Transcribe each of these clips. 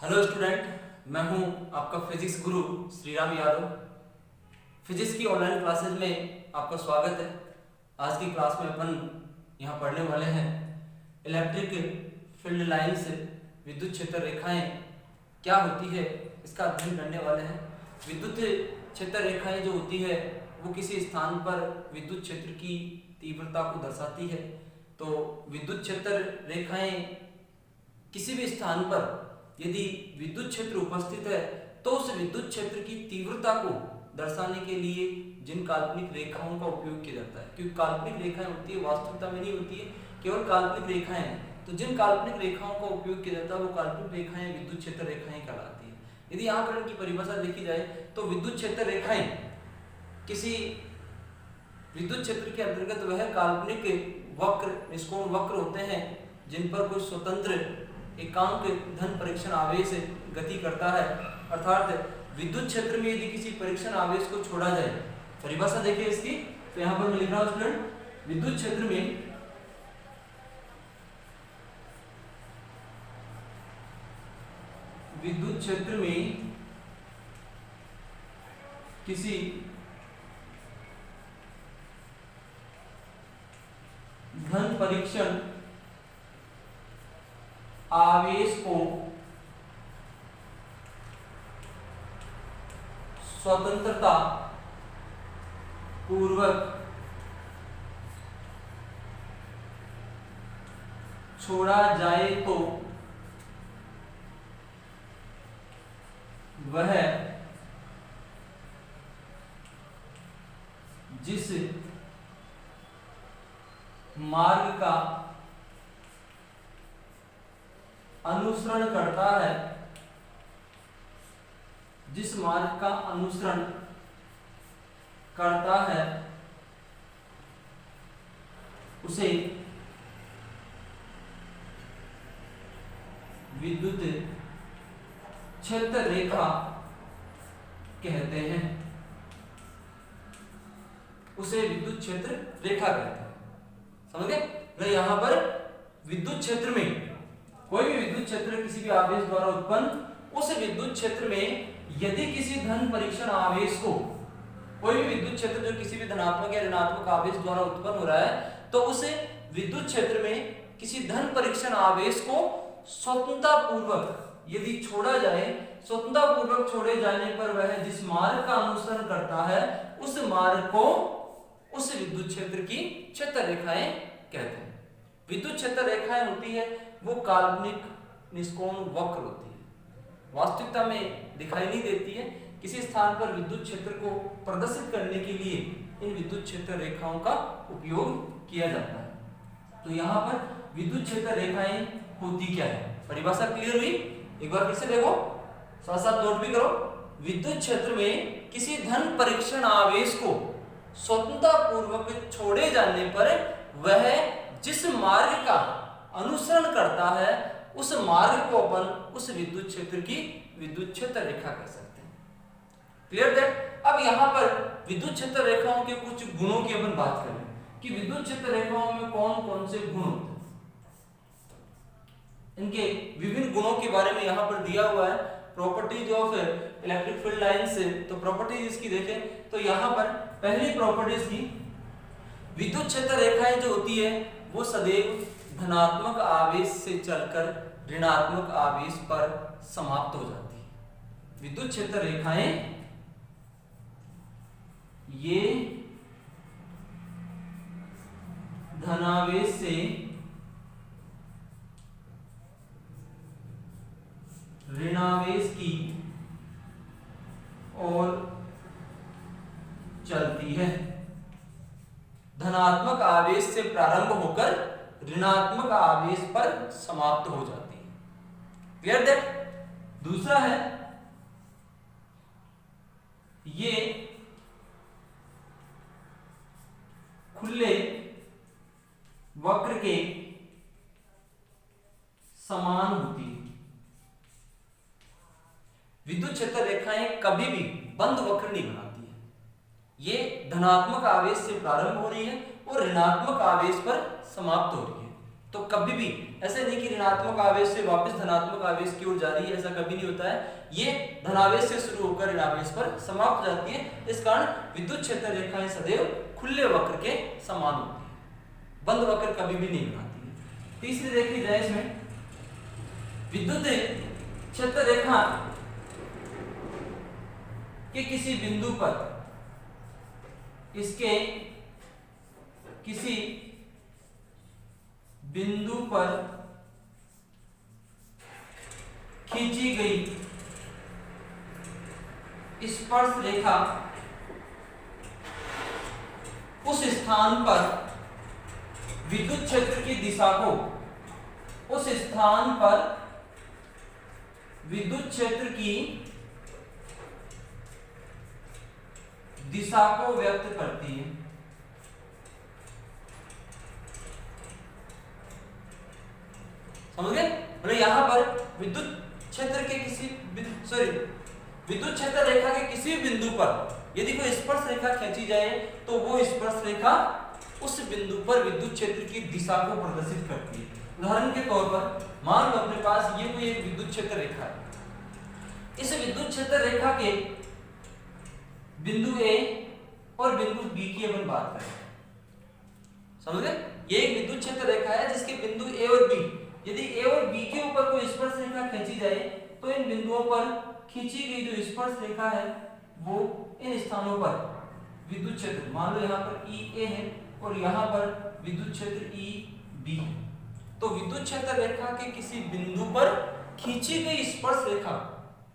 Hello student, मैं हूं आपका फिजिक्स गुरु श्रीराम यादव। फिजिक्स की ऑनलाइन क्लासेस में आपका स्वागत है। आज की क्लास में अपन यहां पढ़ने वाले हैं इलेक्ट्रिक फील्ड लाइंस, विद्युत क्षेत्र रेखाएं क्या होती है इसका अध्ययन करने वाले हैं। विद्युत क्षेत्र रेखाएं जो होती है वो किसी स्थान पर विद्युत क्षेत्र की तीव्रता को दर्शाती है। तो विद्युत क्षेत्र रेखाएं किसी भी स्थान पर यदि विद्युत क्षेत्र उपस्थित है तो उस विद्युत क्षेत्र की तीव्रता को दर्शाने के लिए जिन काल्पनिक रेखाओं का उपयोग किया जाता है, क्योंकि काल्पनिक रेखाएं होती है, वास्तविकता में नहीं होती है, केवल काल्पनिक रेखाएं हैं। तो जिन काल्पनिक रेखाओं का उपयोग किया जाता है वो काल्पनिक रेखाएं विद्युत क्षेत्र रेखाएं कहलाती है। यदि यहाँ पर इनकी परिभाषा देखी जाए तो विद्युत क्षेत्र रेखाएं किसी विद्युत क्षेत्र के अंतर्गत वह काल्पनिक वक्र, निष्कोण वक्र होते हैं जिन पर कोई स्वतंत्र एकांक धन परीक्षण आवेश गति करता है। अर्थात विद्युत क्षेत्र में यदि किसी परीक्षण आवेश को छोड़ा जाए, परिभाषा देखिए इसकी, तो यहां पर मैं लिख रहा हूं स्टूडेंट, विद्युत क्षेत्र में किसी धन परीक्षण आवेश को स्वतंत्रता पूर्वक छोड़ा जाए तो वह जिस मार्ग का अनुसरण करता है, जिस मार्ग का अनुसरण करता है उसे विद्युत क्षेत्र रेखा कहते हैं। उसे विद्युत क्षेत्र रेखा कहते हैं। समझ गए? तो यहां पर विद्युत क्षेत्र में कोई भी विद्युत क्षेत्र किसी भी आवेश द्वारा उत्पन्न, उस विद्युत क्षेत्र में यदि किसी धन परीक्षण आवेश को, कोई भी विद्युत क्षेत्र जो किसी भी धनात्मक या ऋणात्मक आवेश द्वारा उत्पन्न हो रहा है, तो उस विद्युत क्षेत्र में किसी धन परीक्षण आवेश को स्वतंत्रता पूर्वक यदि छोड़ा जाए, स्वतंत्रता पूर्वक छोड़े जाने पर वह जिस मार्ग का अनुसरण करता है उस मार्ग को उस विद्युत क्षेत्र की क्षेत्र रेखाएं कहते हैं। विद्युत क्षेत्र रेखाएं होती है वो काल्पनिक निष्कोण वक्र होती है, वास्तविकता में दिखाई नहीं देती है। किसी स्थान पर विद्युत क्षेत्र को प्रदर्शित करने के लिए इन विद्युत क्षेत्र रेखाओं का उपयोग किया जाता है। तो यहाँ पर विद्युत क्षेत्र रेखाएं होती क्या है, परिभाषा क्लियर हुई? एक बार फिर से देखो, साथ साथ नोट भी करो। विद्युत क्षेत्र में किसी धन परीक्षण आवेश को स्वतंत्रता पूर्वक छोड़े जाने पर वह जिस मार्ग का अनुसरण करता है उस मार्ग को अपन उस विद्युत क्षेत्र की विद्युत क्षेत्र रेखा कह सकते हैं। Clear that? अब यहाँ पर विद्युत क्षेत्र रेखाओं के कुछ गुणों की अपन बात करें कि विद्युत क्षेत्र रेखाओं में कौन कौन से गुण होते हैं। इनके विभिन्न गुणों के बारे में यहाँ पर दिया हुआ है। Properties of electric field lines, तो प्रॉपर्टीज इसकी देखें तो यहाँ पर पहली प्रॉपर्टीज की, विद्युत क्षेत्र रेखाएं जो होती है वो सदैव धनात्मक आवेश से चलकर ऋणात्मक आवेश पर समाप्त हो जाती है। विद्युत क्षेत्र रेखाएं ये धनावेश से ऋणावेश की ओर चलती है। धनात्मक आवेश से प्रारंभ होकर ऋणात्मक आवेश पर समाप्त हो जाती है। Clear that? दूसरा है ये खुले वक्र के समान होती है। विद्युत क्षेत्र रेखाएं कभी भी बंद वक्र नहीं बनाती है। ये धनात्मक आवेश से प्रारंभ हो रही है और ऋणात्मक आवेश पर समाप्त हो रही है। तो कभी भी ऐसे नहीं कि ऋणात्मक आवेश से वापस धनात्मक आवेश की ओर जा रही है, ऐसा कभी नहीं होता है। ये धनावेश से शुरू होकर ऋणावेश पर समाप्त हो जाती है। इस कारण विद्युत क्षेत्र रेखाएं सदैव खुले वक्र के समान होती है, बंद वक्र कभी भी नहीं बनाती है। तीसरी देखी जाए इसमें, विद्युत क्षेत्र रेखा के किसी बिंदु पर, इसके किसी बिंदु पर खींची गई स्पर्श रेखा उस स्थान पर विद्युत क्षेत्र की दिशा को, उस स्थान पर विद्युत क्षेत्र की दिशा को व्यक्त करती है। समझ गए? मतलब यहां पर विद्युत क्षेत्र के किसी विद्युत क्षेत्र रेखा के किसी बिंदु पर यदि कोई स्पर्श रेखा खींची जाए तो वो स्पर्श रेखा उस बिंदु पर विद्युत क्षेत्र की दिशा को प्रदर्शित करती है। उदाहरण के तौर पर मान लो अपने पास ये कोई एक विद्युत क्षेत्र रेखा है। इस विद्युत क्षेत्र रेखा के बिंदु ए और बिंदु बी की अपन बात करें, समझ गए? ये एक विद्युत क्षेत्र रेखा है जिसके बिंदु ए और बी, यदि ए और बी के ऊपर कोई स्पर्श रेखा खींची जाए तो इन बिंदुओं पर खींची गई जो स्पर्श रेखा है वो इन स्थानों पर विद्युत क्षेत्र, मान लो यहाँ पर ई ए है और यहाँ पर विद्युत क्षेत्र ई बी है, तो विद्युत क्षेत्र रेखा के किसी बिंदु पर खींची गई स्पर्श रेखा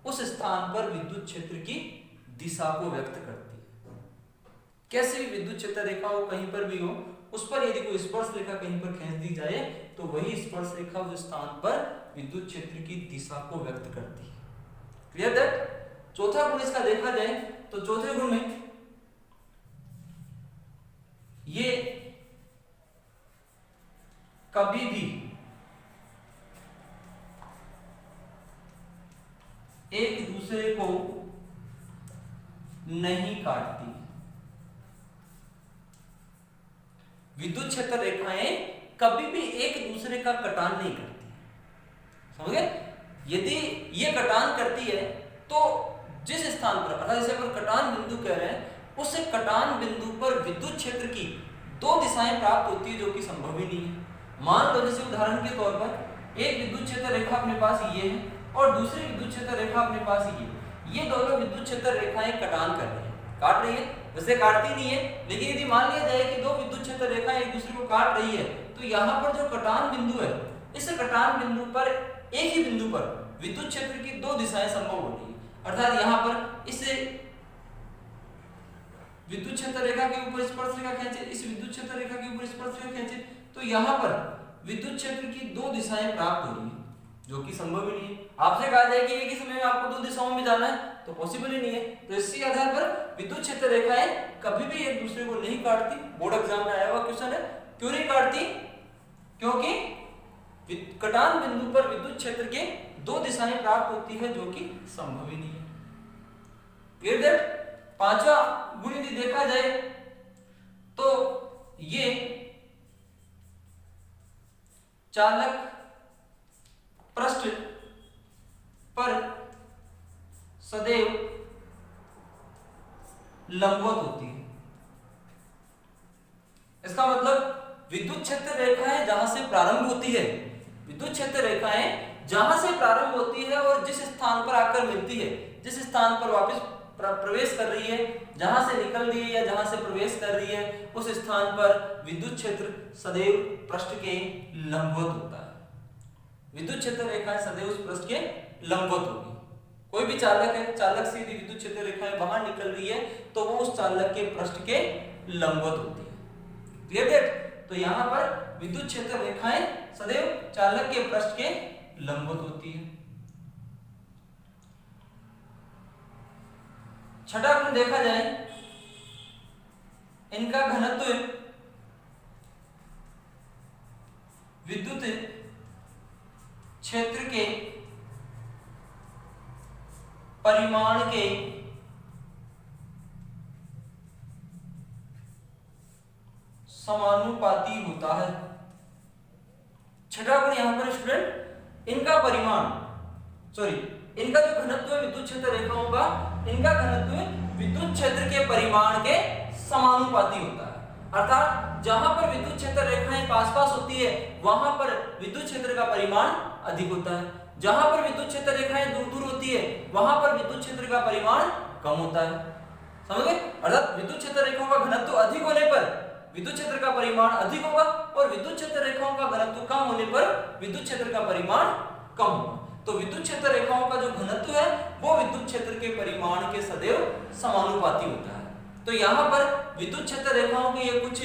उस स्थान पर विद्युत क्षेत्र की दिशा को व्यक्त करती है। कैसे भी विद्युत क्षेत्र रेखा हो, कहीं पर भी हो, उस पर यदि कोई स्पर्श रेखा कहीं पर खींच दी जाए तो वही स्पर्श रेखा उस स्थान पर विद्युत क्षेत्र की दिशा को व्यक्त करती है। Clear that? चौथा गुण इसका देखा जाए तो चौथे गुण में ये कभी भी एक दूसरे को नहीं काटती। विद्युत क्षेत्र रेखाएं कभी भी एक दूसरे का कटान नहीं करती, समझ गए? यदि ये कटान करती है तो जिस स्थान पर, अर्थात जैसे अपन कटान बिंदु कह रहे हैं, उस कटान बिंदु पर विद्युत क्षेत्र की दो दिशाएं प्राप्त होती है जो कि संभव ही नहीं है। मान लो जैसे उदाहरण के तौर पर एक विद्युत क्षेत्र रेखा अपने पास ये है और दूसरी विद्युत क्षेत्र रेखा अपने पास ये दोनों विद्युत क्षेत्र रेखाएं कटान कर रही है, काट रही है, वैसे काटती नहीं है, लेकिन यदि मान लिया जाए कि दो विद्युत क्षेत्र रेखाएं एक दूसरे को काट रही है तो यहाँ पर जो कटान बिंदु है, इस कटान बिंदु पर एक ही बिंदु पर विद्युत क्षेत्र की दो दिशाएं संभव हो रही है। अर्थात यहाँ पर इस विद्युत क्षेत्र रेखा के ऊपर स्पर्श रेखा खींचे, इस विद्युत क्षेत्र रेखा के ऊपर स्पर्श रेखा खींचे, तो यहाँ पर विद्युत क्षेत्र की दो दिशाएं प्राप्त हो रही है जो कि संभव ही नहीं है। आपसे कहा जाए कि एक ही समय में आपको दो दिशाओं में जाना है तो पॉसिबल ही नहीं है। तो इसी आधार पर विद्युत क्षेत्र रेखाएं कभी भी एक दूसरे को नहीं काटती। बोर्ड एग्जाम में आया हुआ क्वेश्चन है, क्यों नहीं काटती? क्योंकि कटान बिंदु पर विद्युत क्षेत्र के दो दिशाएं प्राप्त होती है जो कि संभव ही नहीं है। Clear that? पांचवा गुण यदि देखा जाए तो ये चालक पृष्ठ पर सदैव लंबवत होती है। इसका मतलब विद्युत क्षेत्र रेखाएं जहां से प्रारंभ होती है, विद्युत क्षेत्र रेखाएं जहां से प्रारंभ होती है और जिस स्थान पर आकर मिलती है, जिस स्थान पर वापस प्रवेश कर रही है, जहां से निकल रही है या जहां से प्रवेश कर रही है, उस स्थान पर विद्युत क्षेत्र सदैव पृष्ठ के लंबवत होता है। विद्युत क्षेत्र रेखाएं सदैव उस पृष्ठ के लंबवत होगी। कोई भी चालक है, चालक से यदि विद्युत क्षेत्र रेखाएं बाहर निकल रही है तो वो उस चालक के पृष्ठ के लंबवत होती है। Clear that? तो यहां पर विद्युत क्षेत्र रेखाएं सदैव चालक के पृष्ठ के लंबवत होती है। छठा गुण देखा जाए, इनका घनत्व विद्युत क्षेत्र के परिमाण के समानुपाती होता है। छठा गुण यहाँ पर स्टूडेंट इनका परिमाण, सॉरी इनका जो घनत्व है विद्युत क्षेत्र रेखाओं का, इनका घनत्व विद्युत क्षेत्र के परिमाण के समानुपाती होता है। अर्थात जहां पर विद्युत क्षेत्र रेखाएं पास-पास होती है वहां पर विद्युत क्षेत्र का परिमाण अधिक होता है, जहां पर विद्युत क्षेत्र रेखाएं दूर-दूर होती है वहां पर विद्युत क्षेत्र का परिमाण कम होता है। समझ गए? अर्थात विद्युत क्षेत्र रेखाओं का घनत्व अधिक होने पर विद्युत क्षेत्र का परिमाण अधिक होगा और विद्युत क्षेत्र रेखाओं का घनत्व कम होने पर विद्युत क्षेत्र का परिमाण कम होगा। तो विद्युत क्षेत्र रेखाओं का जो घनत्व है वो विद्युत क्षेत्र के परिमाण के सदैव समानुपाती होता है। तो यहाँ पर विद्युत क्षेत्र रेखाओं के ये कुछ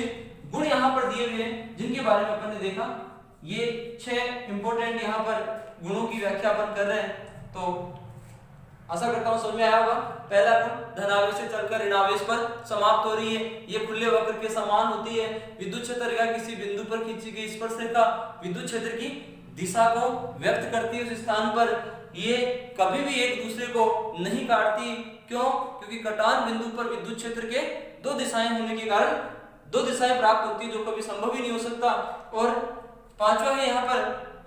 गुण यहाँ पर दिए हुए हैं जिनके बारे में अपन ने देखा। ये 6 इंपॉर्टेंट यहाँ पर गुणों की व्याख्या अपन कर रहे हैं, तो आशा करता हूँ समझ में आया होगा। पहला गुण धनावेश से चलकर ऋणावेश पर समाप्त हो रही है, ये खुले वक्र के समान होती है। विद्युत क्षेत्र रेखा किसी बिंदु पर खींची गई स्पर्श रेखा विद्युत क्षेत्र की दिशा को व्यक्त करती है उस स्थान पर, ये कभी भी एक दूसरे को नहीं काटती। क्यों? क्योंकि कटान बिंदु पर विद्युत क्षेत्र के दो दिशाएं होने के कारण दो दिशाएं प्राप्त होती है जो कभी संभव ही नहीं हो सकता। और पांचवा है यहाँ पर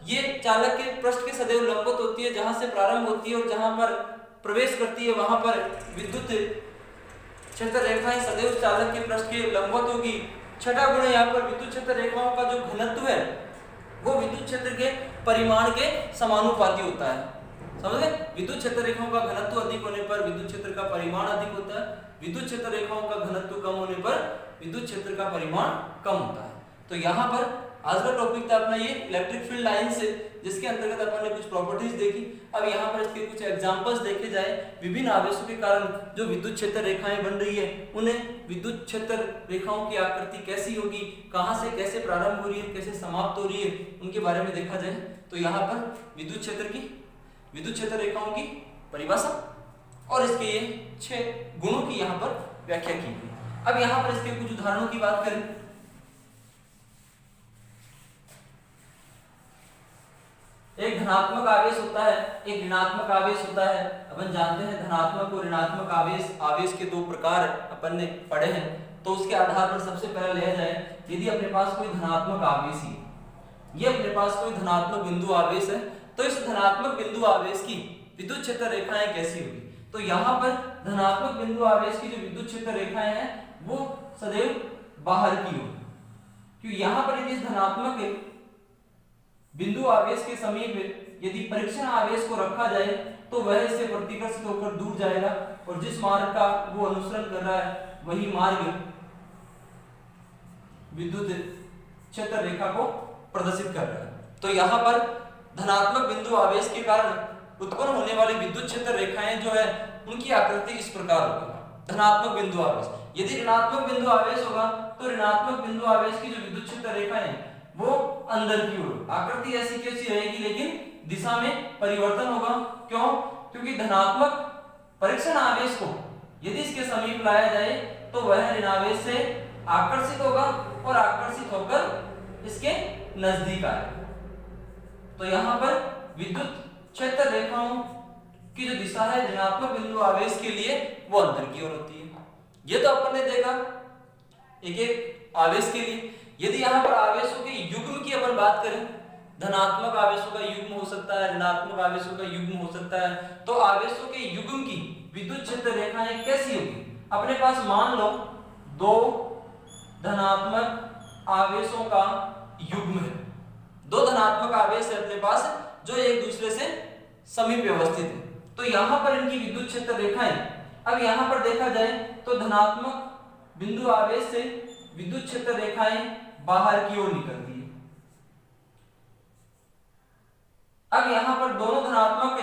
ये चालक के पृष्ठ के सदैव लंबवत होती है, जहां से प्रारंभ होती है और जहां पर प्रवेश करती है वहां पर विद्युत क्षेत्र रेखाएं सदैव चालक के पृष्ठ के लंबवत होगी। छठा गुण यहाँ पर विद्युत क्षेत्र रेखाओं का जो घनत्व है वो विद्युत क्षेत्र के परिमाण के समानुपाती होता है। समझ गए? विद्युत क्षेत्र रेखाओं का घनत्व अधिक होने पर विद्युत क्षेत्र का परिमाण अधिक होता है, विद्युत क्षेत्र रेखाओं का घनत्व कम होने पर विद्युत क्षेत्र का परिमाण कम होता है। तो यहाँ पर आज का टॉपिक था अपना ये इलेक्ट्रिक फील्ड लाइन से, जिसके अंतर्गत अपन ने कुछ प्रॉपर्टीज देखी। अब यहाँ पर इसके कुछ एग्जांपल्स देखे जाए। विभिन्न आवेशों के कारण जो विद्युत क्षेत्र रेखाएं बन रही है उन्हें विद्युत क्षेत्र रेखाओं की आकृति कैसी होगी, कहाँ से कैसे प्रारंभ हो रही है, कैसे समाप्त हो रही है, उनके बारे में देखा जाए। तो यहाँ पर विद्युत क्षेत्र रेखाओं की परिभाषा और इसके ये 6 गुणों की यहाँ पर व्याख्या की गई। अब यहाँ पर इसके कुछ उदाहरणों की बात करें। एक धनात्मक आवेश होता है, एक ऋणात्मक आवेश होता है। अपन जानते हैं धनात्मक और ऋणात्मक आवेश के दो प्रकार अपन ने पढ़े हैं। तो उसके आधार पर सबसे पहले लिया जाए, यदि अपने पास कोई धनात्मक आवेश है, ये अपने पास कोई धनात्मक बिंदु आवेश है, तो इस धनात्मक बिंदु आवेश की विद्युत क्षेत्र रेखाएं कैसी होगी? तो यहाँ पर धनात्मक बिंदु आवेश की जो विद्युत क्षेत्र रेखाएं हैं वो सदैव बाहर की होगी, क्योंकि यहाँ पर यदि इस धनात्मक बिंदु आवेश के समीप यदि परीक्षण आवेश को रखा जाए तो वह इससे प्रतिकर्षित होकर दूर जाएगा और जिस मार्ग का वो अनुसरण कर रहा है वही मार्ग विद्युत क्षेत्र रेखा को प्रदर्शित कर रहा है। तो यहाँ पर धनात्मक बिंदु आवेश के कारण उत्पन्न होने वाली विद्युत क्षेत्र रेखाएं जो है उनकी आकृति इस प्रकार होगी। धनात्मक बिंदु आवेश, यदि ऋणात्मक बिंदु आवेश होगा तो ऋणात्मक बिंदु आवेश की जो विद्युत क्षेत्र रेखाएं वो अंदर की ओर, आकृति ऐसी कैसी रहेगी लेकिन दिशा में परिवर्तन होगा। क्यों? क्योंकि धनात्मक परीक्षण आवेश को यदि इसके समीप लाया जाए तो वह ऋणावेश से आकर्षित होगा और आकर्षित होकर इसके नजदीक आएगा। तो यहाँ पर विद्युत क्षेत्र रेखाओं की जो दिशा है ऋणात्मक बिंदु आवेश के लिए वो अंदर की ओर होती है। ये तो अपन ने देखा एक एक आवेश के लिए। यदि यहाँ पर आवेशों के युग्म की अपन बात करें, धनात्मक आवेशों का युग्म हो सकता है, ऋणात्मक आवेशों का युग्म हो सकता है, तो आवेशों के युग्म की विद्युत क्षेत्र रेखाएं कैसी होगी? अपने पास मान लो दो धनात्मक आवेशों का युग्म है, दो धनात्मक आवेश है अपने पास जो एक दूसरे से समीप व्यवस्थित है। तो यहाँ पर इनकी विद्युत क्षेत्र रेखाएं, अब यहाँ पर देखा जाए तो धनात्मक बिंदु आवेश से विद्युत क्षेत्र रेखाएं बाहर की ओर निकलती है। अब यहाँ पर दोनों धनात्मक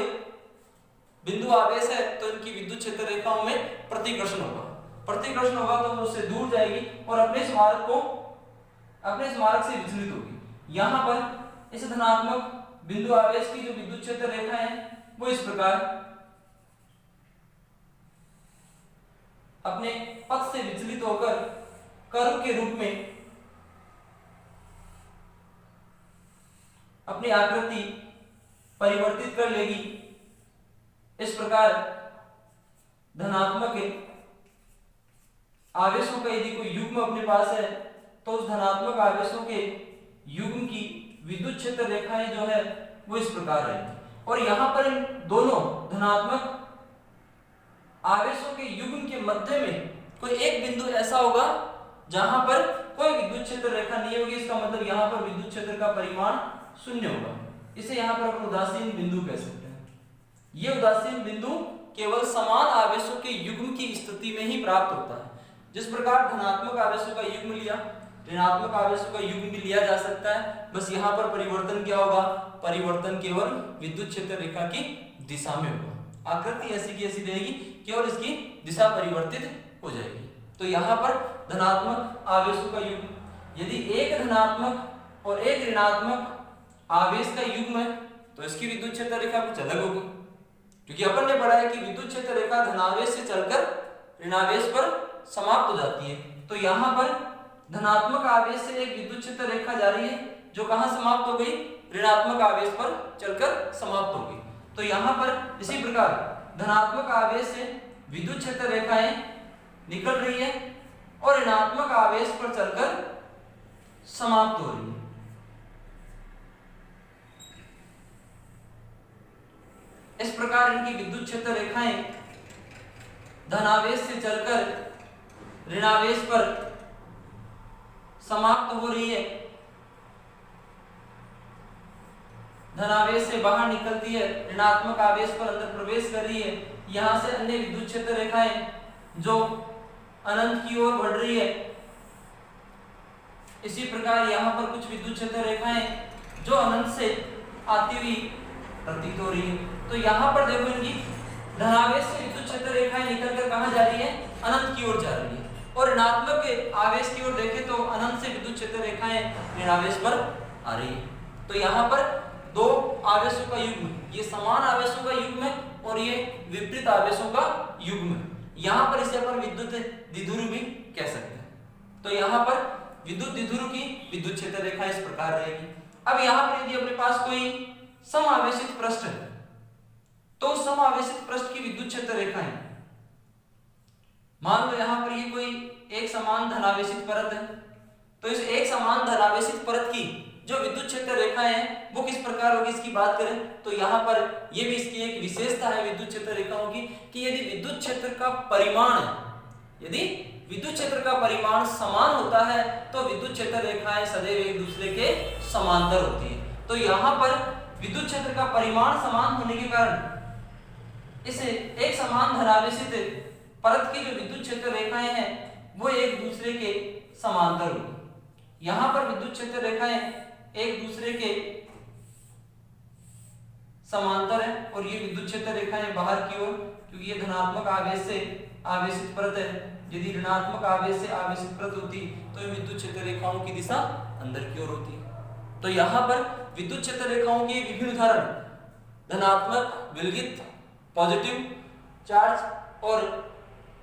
बिंदु आवेश है तो इनकी विद्युत क्षेत्र रेखाओं में प्रतिकर्षण होगा। प्रतिकर्षण होगा तो वो उससे दूर जाएगी और अपने इस मार्ग से विचलित होगी। यहाँ पर इस धनात्मक बिंदु आवेश की जो विद्युत क्षेत्र रेखा है वो इस प्रकार अपने पथ से विचलित होकर कर्व के रूप में अपनी आकृति परिवर्तित कर लेगी। इस प्रकार धनात्मक आवेशों का यदि कोई युग्म अपने पास है तो उस धनात्मक आवेशों के युग्म की विद्युत क्षेत्र रेखाएं जो है वो इस प्रकार रहेंगी और यहाँ पर इन दोनों धनात्मक आवेशों के युग्म के मध्य में कोई एक बिंदु ऐसा होगा जहां पर कोई विद्युत क्षेत्र रेखा नहीं होगी। इसका मतलब यहाँ पर विद्युत क्षेत्र का परिमाण शून्य होगा। इसे यहाँ पर अपन उदासीन बिंदु कह सकते हैं। ये उदासीन बिंदु केवल समान आवेशों के युग्म की स्थिति में ही प्राप्त होता है। जिस प्रकार धनात्मक आवेशों का युग्म लिया, ऋणात्मक आवेशों का युग्म भी लिया जा सकता है, बस यहाँ पर परिवर्तन क्या होगा, परिवर्तन केवल विद्युत क्षेत्र रेखा की दिशा में होगा। आकृति ऐसी की ऐसी रहेगी, केवल इसकी दिशा परिवर्तित हो जाएगी। तो यहाँ पर धनात्मक आवेशों का युग्म, यदि एक धनात्मक और एक ऋणात्मक आवेश का युग्म है तो इसकी विद्युत क्षेत्र रेखा कुछ अलग होगी, क्योंकि अपन ने पढ़ा है कि विद्युत क्षेत्र रेखा धनावेश से चलकर ऋणावेश पर समाप्त हो जाती है। तो यहाँ पर धनात्मक आवेश से एक विद्युत क्षेत्र रेखा जा रही है जो कहाँ समाप्त हो गई, ऋणात्मक आवेश पर चलकर समाप्त हो गई। तो यहाँ पर इसी प्रकार धनात्मक आवेश से विद्युत क्षेत्र रेखाएं निकल रही है और ऋणात्मक आवेश पर चलकर समाप्त हो रही है। इस प्रकार इनकी विद्युत क्षेत्र रेखाएं धनावेश से चलकर ऋणावेश पर समाप्त हो रही है, धनावेश से बाहर निकलती है, ऋणात्मक आवेश पर अंदर प्रवेश कर रही है। यहां से अन्य विद्युत क्षेत्र रेखाएं जो अनंत की ओर बढ़ रही है। इसी प्रकार यहां पर कुछ विद्युत क्षेत्र रेखाएं जो अनंत से आती हुई प्रतीत हो रही है। तो यहां पर देखो इनकी धनावेश से विद्युत क्षेत्र रेखाएं निकलकर कहां जा रही है, अनंत की ओर जा रही है। और ऋणात्मक के आवेश की ओर देखें तो अनंत से विद्युत क्षेत्र रेखाएं ऋणावेश पर आ रही है। तो यहाँ पर दो आवेशों का युग्म, ये समान आवेशों का युग्म है और ये विपरीत आवेशों का युग्म है। यहाँ पर इसे अपन विद्युत द्विध्रुव भी कह सकते हैं। तो यहाँ पर विद्युत द्विध्रुव की विद्युत क्षेत्र रेखा इस प्रकार रहेगी। अब यहाँ पर यदि अपने पास कोई समावेशित पृष्ठ है तो समावेशित पृष्ठ की विद्युत क्षेत्र रेखाएं, मान लो यहाँ पर ये कोई एक समान धनावेशित परत है, तो इस एक समान धनावेशित परत की जो विद्युत क्षेत्र रेखाएं हैं वो किस प्रकार होगी, इसकी बात करें तो यहाँ पर ये भी इसकी एक विशेषता है विद्युत क्षेत्र रेखाओं की कि यदि विद्युत क्षेत्र का परिमाण, यदि विद्युत क्षेत्र का परिमाण समान होता है तो विद्युत क्षेत्र रेखाएं सदैव एक दूसरे के समांतर होती है। तो यहाँ पर विद्युत क्षेत्र का परिमाण समान होने के कारण इसे एक समान धनावेशित परत की जो विद्युत क्षेत्र रेखाएं हैं वो एक दूसरे के समांतर होगी। यहाँ पर विद्युत क्षेत्र रेखाएं एक दूसरे के समांतर है और ये विद्युत क्षेत्र रेखाएं बाहर की ओर, क्योंकि ये धनात्मक आवेश से आवेशित परत है। यदि ऋणात्मक आवेश से आवेशित परत होती तो ये विद्युत क्षेत्र रेखाओं की दिशा अंदर की ओर होती। तो यहाँ पर विद्युत क्षेत्र रेखाओं के विभिन्न उदाहरण धनात्मक विलगित पॉजिटिव चार्ज और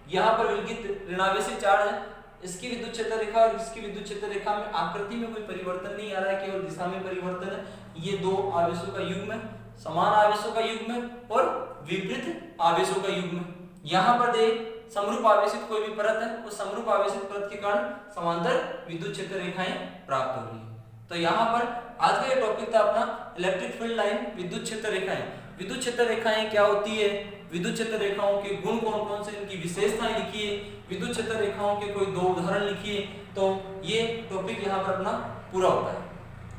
यहाँ पर विलगित ऋणावेशी चार्ज है। इसकी विद्युत क्षेत्र रेखा और इसकी विद्युत क्षेत्र रेखा में आकृति में कोई परिवर्तन नहीं आ रहा है, केवल दिशा में परिवर्तन है। ये दो आवेशों का युग्म है, समान आवेशों का युग्म है और विपरीत आवेशों का युग्म है। यहाँ पर देख समरूप आवेशित कोई भी परत है, उस समरूप आवेशित परत के कारण समांतर विद्युत क्षेत्र रेखाएं प्राप्त हो रही है। तो यहाँ पर आज का ये टॉपिक था अपना इलेक्ट्रिक फील्ड लाइन, विद्युत क्षेत्र रेखाएं। विद्युत क्षेत्र रेखाएं क्या होती है, विद्युत क्षेत्र रेखाओं के गुण कौन कौन से, इनकी विशेषताएं लिखिए, विद्युत क्षेत्र रेखाओं के कोई दो उदाहरण लिखिए। तो ये टॉपिक यहाँ पर अपना पूरा होता है।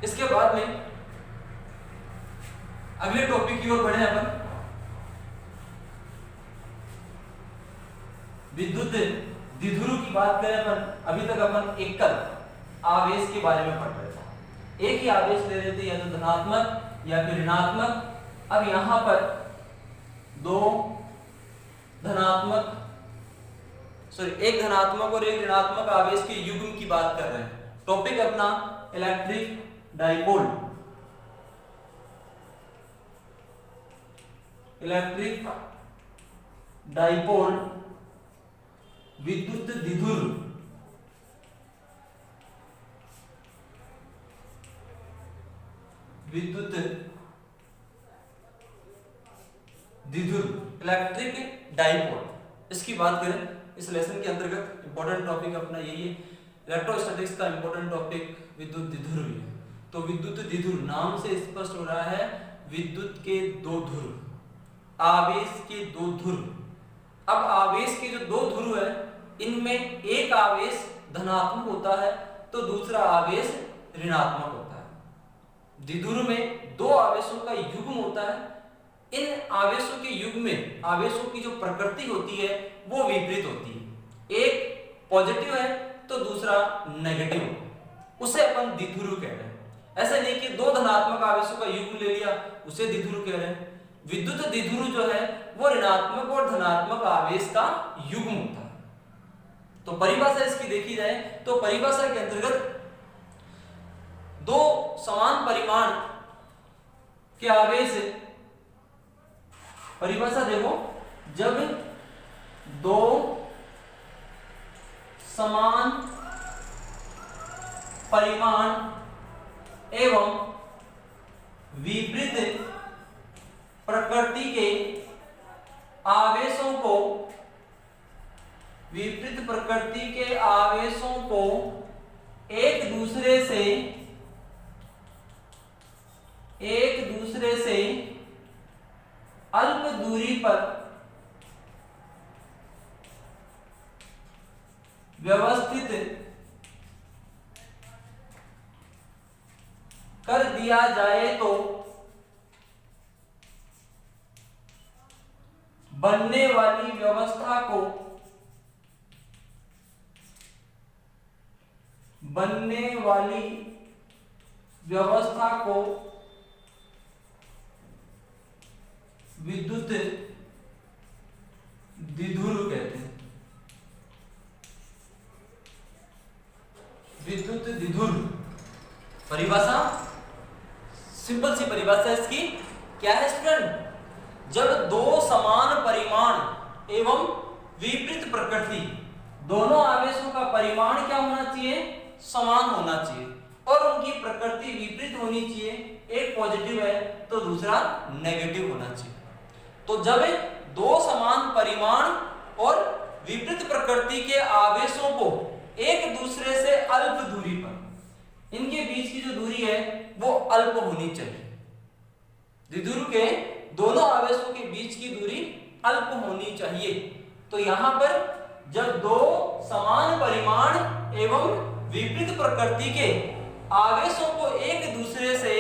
इसके बाद में अगले टॉपिक की ओर बढ़े अपन। विद्युत द्विध्रुव की बात करें अपन, अभी तक अपन एकल आवेश के बारे में पढ़ रहे थे। एक ही आवेश ले रहे थे, या तो धनात्मक या फिर ऋणात्मक। अब यहाँ पर दो धनात्मक एक धनात्मक और एक ऋणात्मक आवेश के युग्म की बात कर रहे हैं। टॉपिक अपना इलेक्ट्रिक डाइपोल, इलेक्ट्रिक डाइपोल विद्युत द्विध्रुव। विद्युत द्विध्रुव इलेक्ट्रिक डाइपोल, इसकी बात करें इस लेसन के अंतर्गत इंपॉर्टेंट टॉपिक अपना यही है। इलेक्ट्रोस्टैटिक्स का इंपॉर्टेंट टॉपिक विद्युत द्विध्रुव है। तो विद्युत द्विध्रुव नाम से स्पष्ट हो रहा है, विद्युत के दो ध्रुव, आवेश के दो ध्रुव। अब आवेश के जो दो ध्रुव है, इनमें एक आवेश धनात्मक होता है तो दूसरा आवेश ऋणात्मक होता है। द्विध्रुव में दो आवेशों का युग्म होता है। इन आवेशों के युग्म में आवेशों की जो प्रकृति होती है वो विपरीत होती है, एक पॉजिटिव है तो दूसरा नेगेटिव, उसे अपन द्विध्रुव कह रहे हैं। ऐसे नहीं कि दो धनात्मक आवेशों का युग्म ले लिया उसे द्विध्रुव कह रहे हैं। विद्युत द्विध्रुव जो है वो ऋणात्मक और धनात्मक आवेश का युग्म होता है। तो परिभाषा इसकी देखी जाए तो परिभाषा के अंतर्गत दो समान परिमाण के आवेश, परिभाषा देखो, जब दो समान परिमाण एवं विपरीत प्रकृति के आवेशों को, विपरीत प्रकृति के आवेशों को एक दूसरे से अल्प दूरी पर व्यवस्थित कर दिया जाए तो बनने वाली व्यवस्था को विद्युत द्विध्रुव कहते हैं। विद्युत द्विध्रुव परिभाषा सिंपल सी परिभाषा इसकी क्या है स्टूडेंट? जब दो समान परिमाण एवं विपरीत प्रकृति, दोनों आवेशों का परिमाण क्या होना चाहिए? समान होना चाहिए और उनकी प्रकृति विपरीत होनी चाहिए, एक पॉजिटिव है तो दूसरा नेगेटिव होना चाहिए। तो जब दो समान परिमाण और विपरीत प्रकृति के आवेशों को एक दूसरे से अल्प दूरी पर, इनके बीच की जो दूरी है वो अल्प होनी चाहिए। द्विध्रुव के दोनों आवेशों के बीच की दूरी अल्प होनी चाहिए। तो यहां पर जब दो समान परिमाण एवं विपरीत प्रकृति के आवेशों को एक दूसरे से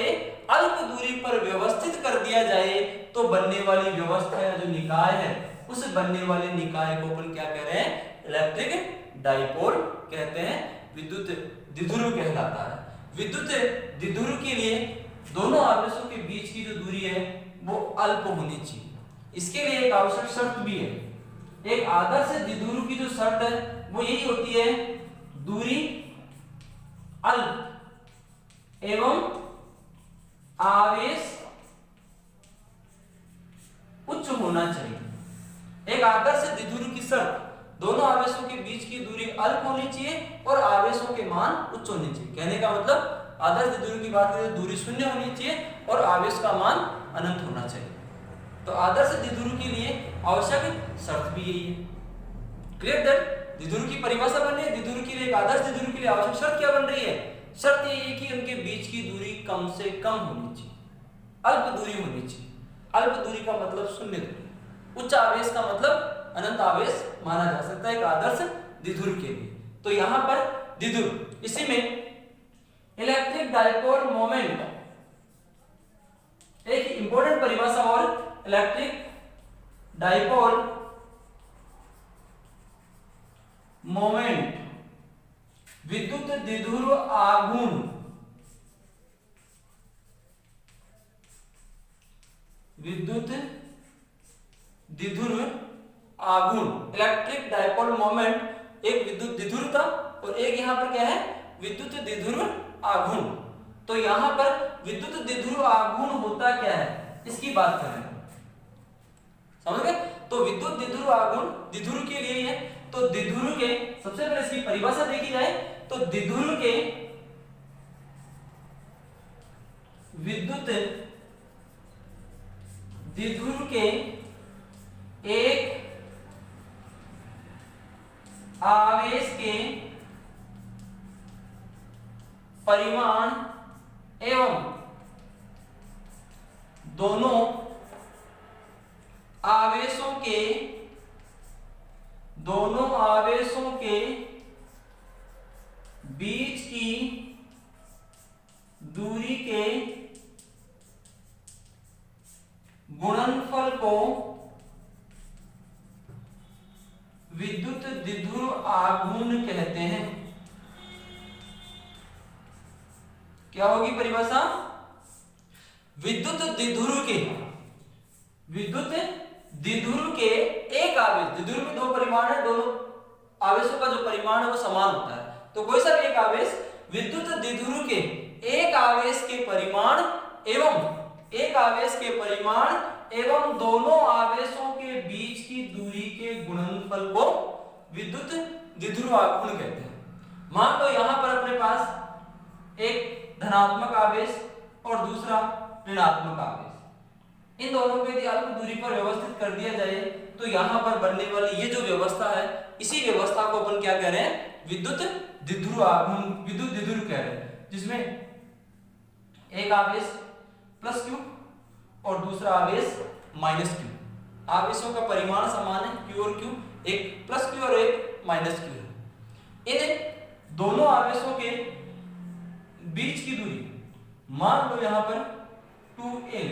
अल्प दूरी पर व्यवस्थित कर दिया जाए तो बनने वाली व्यवस्था या जो निकाय है, उस बनने वाले निकाय को अपन क्या कह रहे हैं? इलेक्ट्रिक डाइपोल कहते हैं, विद्युत द्विध्रुव कहलाता है। विद्युत द्विध्रुव के लिए दोनों आवेशों के बीच की जो दूरी है वो अल्प होनी चाहिए। इसके लिए एक आवश्यक शर्त भी है। एक आदर्श द्विध्रुव की जो शर्त है वो यही होती है, दूरी अल्प एवं आवेश उच्च होना चाहिए। एक आदर्श द्विध्रुव की शर्त, दोनों आवेशों के बीच की दूरी अल्प होनी चाहिए और आवेशों के मान उच्च होने चाहिए। कहने का मतलब आदर्श द्विध्रुव की बात करें तो दूरी शून्य होनी चाहिए और आवेश का मान अनंत होना चाहिए। तो आदर्श द्विध्रुव के लिए आवश्यक शर्त भी यही है। Clear that? द्विध्रुव की परिभाषा बन रही है, द्विध्रुव के लिए एक आदर्श द्विध्रुव के लिए आवश्यक शर्त क्या बन रही है? शर्त यही है कि उनके बीच की दूरी कम से कम होनी चाहिए, अल्प दूरी होनी चाहिए। अल्प दूरी का मतलब शून्य दूरी, उच्च आवेश का मतलब अनंत आवेश माना जा सकता है एक आदर्श द्विध्रुव के लिए। तो यहां पर द्विध्रुव, इसी में इलेक्ट्रिक डाइपोल मोमेंट एक इंपॉर्टेंट परिभाषा और इलेक्ट्रिक डाइपोल मोमेंट विद्युत द्विध्रुव आघूर्ण, विद्युत द्विध्रुव आघूर्ण, इलेक्ट्रिक डाइपोल मोमेंट एक विद्युत द्विध्रुव था और एक यहां पर क्या है? विद्युत द्विध्रुव आघूर्ण। तो यहां पर विद्युत द्विध्रुव आघूर्ण होता क्या है इसकी बात करें, समझ गए? तो विद्युत द्विध्रुव आघूर्ण द्विध्रुव के लिए है। तो द्विध्रुव के सबसे पहले इसकी परिभाषा देखी जाए तो द्विध्रुव के विद्युत द्विध्रुव के एक आवेश के परिमाण एवं दोनों आवेशों के बीच की दूरी के गुणनफल को विद्युत द्विध्रुव आघूर्ण कहते हैं। क्या होगी परिभाषा? विद्युत द्विध्रुव के एक आवेश, द्विध्रुव में दो परिमाण है, दोनों आवेशों का जो परिमाण है वो समान होता है, तो कोई सा भी एक आवेश विद्युत द्विध्रुव के एक आवेश के परिमाण एवं दोनों आवेशों के बीच की दूरी के गुणनफल को विद्युत द्विध्रुव आघूर्ण कहते हैं। मान लो यहां पर अपने पास एक धनात्मक आवेश और दूसरा ऋणात्मक आवेश, इन दोनों को यदि अल्प दूरी पर व्यवस्थित कर दिया जाए तो यहां पर बनने वाली ये जो व्यवस्था है, इसी व्यवस्था को अपन क्या कह रहे हैं? विद्युत द्विध्रुव आघूर्ण, विद्युत द्विध्रुव कह रहे हैं, जिसमें एक आवेश प्लस क्यू और दूसरा आवेश माइनस क्यू। आवेशों का परिमाण समान है, क्यू और क्यू, एक प्लस क्यू और एक माइनस क्यू है। इन दोनों आवेशों के बीच की दूरी, मान लो यहां पर 2a,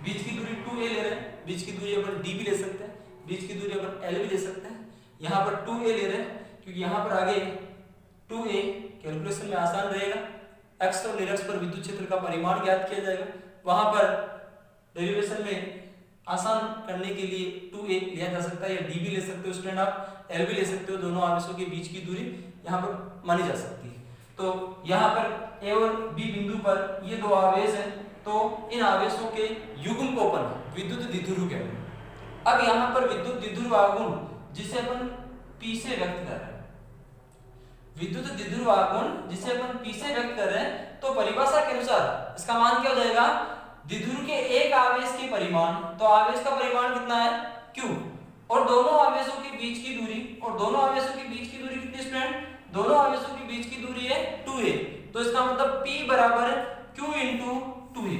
बीच की दूरी 2a ले रहे हैं, बीच की दूरी अपन d भी ले सकते हैं, बीच की दूरी अपन l भी ले सकते हैं। यहां पर 2a ले रहे हैं क्योंकि यहां पर आगे 2a कैलकुलेशन में आसान रहेगा, x और निरक्ष पर विद्युत क्षेत्र का परिमाण ज्ञात किया जाएगा, वहां पर डेरिवेशन में आसान करने के लिए 2a लिया जा सकता है, या d भी ले सकते हो स्टूडेंट, आप l भी ले सकते हो, दोनों आवेशों के बीच की दूरी यहां पर मानी जा सकती है। तो यहां पर a और b बिंदु पर ये दो आवेश हैं, तो इन आवेशों के युग्म को अपन विद्युत द्विध्रुव कहते हैं। अब यहां पर विद्युत द्विध्रुव आघूर्ण जिसे अपन P से व्यक्त कर रहे हैं, विद्युत द्विध्रुव आघूर्ण जिसे अपन P से व्यक्त कर रहे हैं, तो परिभाषा के अनुसार इसका मान क्या हो जाएगा? द्विध्रुव के एक आवेश के परिमाण, तो आवेश का परिमाण कितना है? Q, और दोनों आवेशों के बीच की दूरी, और दोनों आवेशों के बीच की दूरी कितनी स्टूडेंट? दोनों आवेशों के बीच की दूरी है 2a, तो इसका मतलब P बराबर Q इंटू 2a।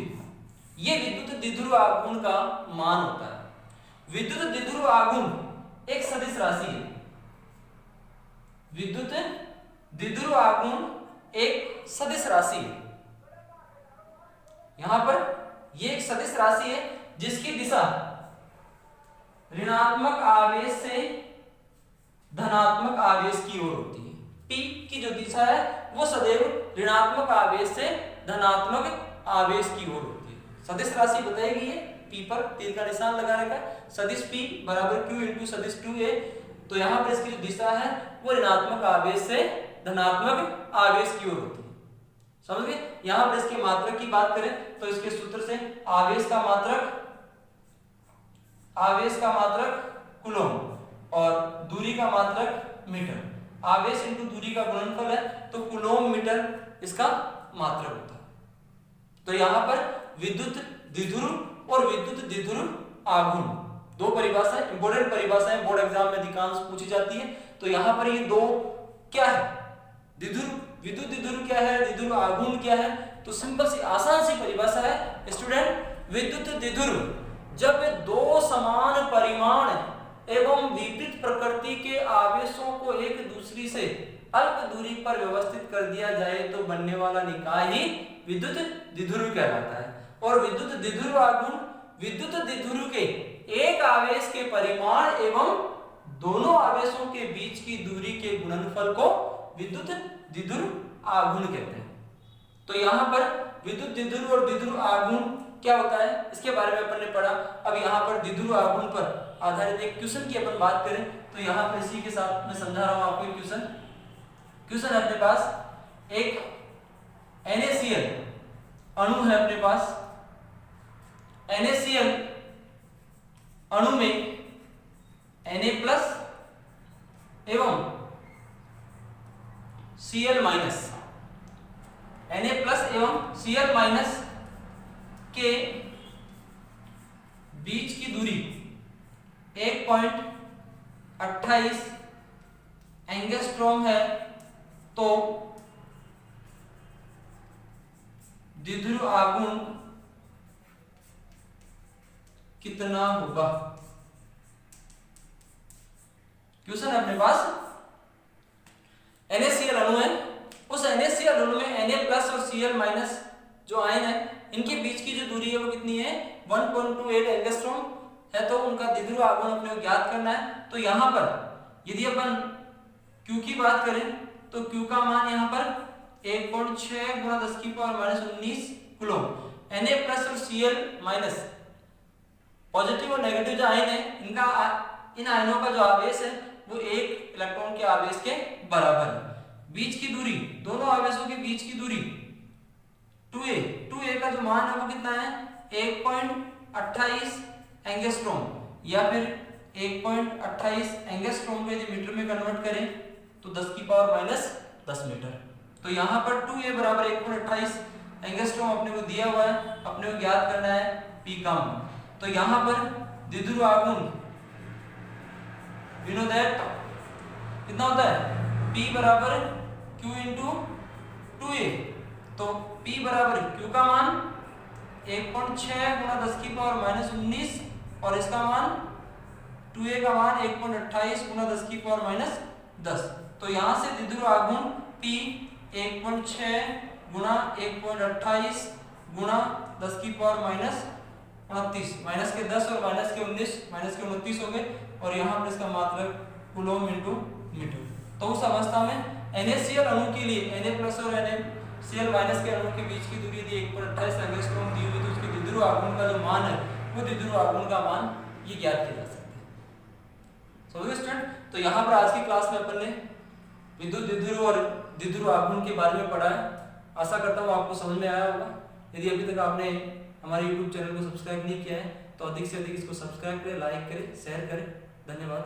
ये विद्युत द्विध्रुव आघूर्ण का मान होता है। विद्युत द्विध्रुव आघूर्ण एक सदिश राशि है, विद्युत द्विध्रुव आघूर्ण एक सदिश राशि है। यहां पर ये एक सदिश राशि है जिसकी दिशा ऋणात्मक आवेश से धनात्मक आवेश की ओर होती है। P की जो दिशा है वो सदैव ऋणात्मक आवेश से धनात्मक आवेश की ओर होती है। सदिश राशि बताएगी ये, P पर तीर का निशान लगा रखा है, सदिश P बराबर Q इंटू सदिश 2a, तो यहाँ पर इसकी जो दिशा है वो ऋणात्मक आवेश से धनात्मक आवेश की ओर होती है। समझ गए? यहाँ पर इसके मात्रक की बात करें तो इसके सूत्र से आवेश का मात्रक कूलम और दूरी का मात्रक मीटर। आवेश इंटू दूरी का गुणनफल है तो कूलम मीटर इसका मात्रक होता है। तो यहाँ पर विद्युत द्विध्रुव और विद्युत द्विध्रुव आघूर्ण दो परिभाषाएं, इंपोर्टेंट परिभाषाएं, बोर्ड एग्जाम में अधिकांश पूछी जाती है। तो यहाँ पर ये दो क्या है? विद्युत द्विध्रुव क्या है, द्विध्रुव आघूर्ण क्या है? तो सिंपल सी आसान सी परिभाषा है स्टूडेंट, विद्युत द्विध्रुव जब दो समान परिमाण एवं विपरीत प्रकृति के आवेशों को एक दूसरी से अल्प दूरी पर व्यवस्थित कर दिया जाए तो बनने वाला निकाय ही विद्युत द्विध्रुव कहलाता है। और विद्युत द्विध्रुव आघूर्ण विद्युत द्विध्रुव के एक आवेश के परिमाण एवं दोनों आवेशों के बीच की दूरी के गुणनफल को विद्युत द्विध्रुव आघूर्ण कहते हैं। तो यहाँ पर विद्युत द्विध्रुव और द्विध्रुव आघूर्ण क्या होता है इसके बारे में अपन ने पढ़ा। अब यहाँ पर द्विध्रुव आघूर्ण पर आधारित एक क्वेश्चन की अपन बात करें तो यहाँ पर इसी के साथ मैं समझा रहा हूँ आपको क्वेश्चन है अपने पास एक NaCl अणु है अपने पास। NaCl अणु में Na+ एवं Cl- Na+ एवं Cl- के बीच की दूरी 1.28 एंगस्ट्रॉम है। तो द्विध्रुव आघूर्ण कितना होगा। क्वेश्चन है अपने पास NaCl अणु है, उस NaCl अणु में Na प्लस और Cl माइनस जो आयन है इनके बीच की जो दूरी है वो कितनी है 1.28 एंगस्ट्रॉम है, तो उनका द्विध्रुव आघूर्ण अपने को ज्ञात करना है। तो यहाँ पर यदि अपन Q की बात करें तो Q का मान यहाँ पर 1.6 गुणा 10 की power minus 19 coulomb. Na plus और Cl माइनस पॉजिटिव और नेगेटिव जो आयन है इनका इन आयनों का जो आवेश है वो एक इलेक्ट्रॉन के आवेश के बराबर है। बीच की दूरी, दोनों आवेशों के बीच की दूरी 2a का जो मान है वो कितना है 1.28 एंगस्ट्रॉम, या फिर 1.28 एंगस्ट्रॉम को यदि मीटर में कन्वर्ट करें तो 10 की पावर माइनस 10 मीटर। तो यहाँ पर 2a बराबर 1.28 एंगस्ट्रॉम अपने को दिया हुआ है, अपने को ज्ञात करना है P का मान। तो यहाँ पर द्विध्रुव आघूर्ण you know that कितना होता है P बराबर Q into 2a। तो P बराबर Q का मान 1.6 गुणा 10 की पावर माइनस 19 और इसका मान 2a का मान 1.28 गुणा 10 की पावर माइनस 10। तो यहाँ से द्विध्रुव आघूर्ण P 1.6 गुणा 1.28 गुणा 10 की पावर माइनस 29, माइनस के 10 और माइनस के 19, माइनस के 29 हो गए, और यहाँ पर इसका मात्रक कूलम इनटू मीटर। तो उस अवस्था में NaCl अणु के लिए Na प्लस और NaCl माइनस के अणु के बीच की दूरी यदि 1.28 एंगस्ट्रॉम दी हुई तो उसके द्विध्रुव आघूर्ण का जो मान है वो द्विध्रुव आघूर्ण का मान ये ज्ञात किया जा सकता है। समझ स्टूडेंट? तो यहाँ पर आज की क्लास में अपन ने विद्युत द्विध्रुव और द्विध्रुव आघूर्ण के बारे में पढ़ा है। आशा करता हूँ आपको समझ में आया होगा। यदि अभी तक आपने हमारे YouTube चैनल को सब्सक्राइब नहीं किया है तो अधिक से अधिक इसको सब्सक्राइब करें, लाइक करें, शेयर करें। धन्यवाद।